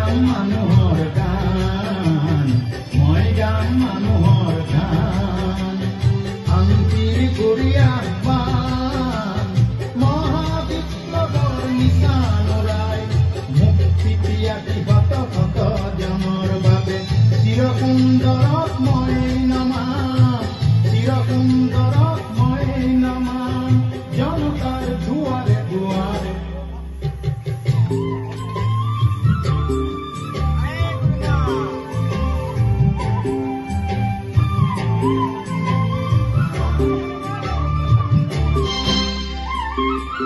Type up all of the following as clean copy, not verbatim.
গাম মানুহৰ গান মই গাম মানুহৰ গান শান্তিৰ কৰি আহ্বান মহাবিপ্লৱৰ নিশান উৰাই মুক্তি ত্যাগী শত শত জনৰ বাবে চিৰসুন্দৰক মই নমাম চিৰসুন্দৰক মই নমাম জনতাৰ দুৱাৰে দুৱাৰে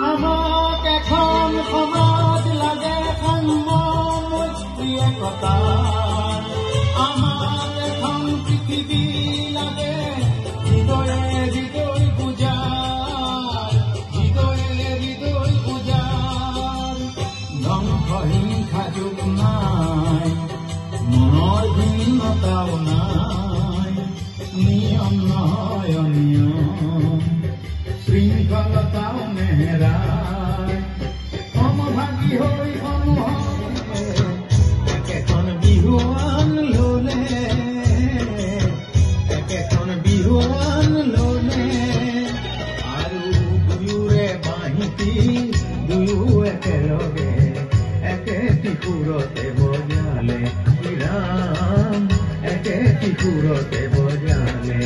আমাক এখন সমাজ লাগে সম্প্ৰিয়তা আমাক এখন পৃথিৱী লাগে হৃদয়ে হৃদয় পূজাৰ হৃদয়ে হৃদয় পূজাৰ ধ্বংস হিংসা যুগ নাই মনৰ ভিন্নতাও নাই নিয়ম নহয় অনিয়ম শৃংখলতাও নেহেৰাই সমভাগী হৈ একেখন বিহুৱান ললে একেখন বিহুৱান ললে আৰু দুয়োৰে বাহিতি দুয়ো একেলগে একেটি সুৰতে বজালে ৰাম একেটি সুৰতে বজালে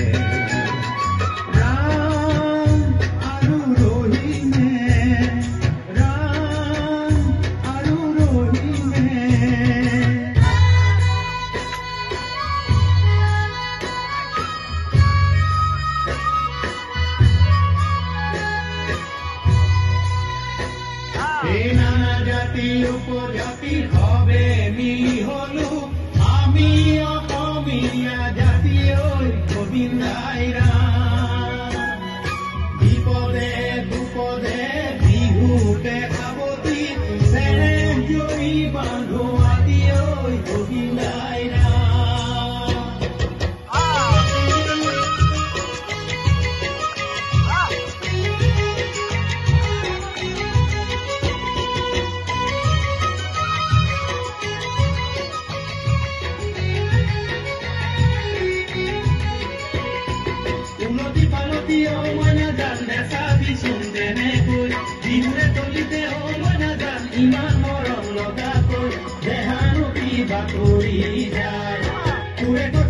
উপজাতি হবে মিলি হলো আমি অসমীয়া জাতি ঐ গোবিন্দাই ৰাম বিপদে দুপদে বিহুতে সাৱতি চেৰেং জৰি বান্ধো আদি ঐ গোবিন্দাই ৰাম ইমান মৰম লগাকৈ দেহানো কিবা কৰি যায়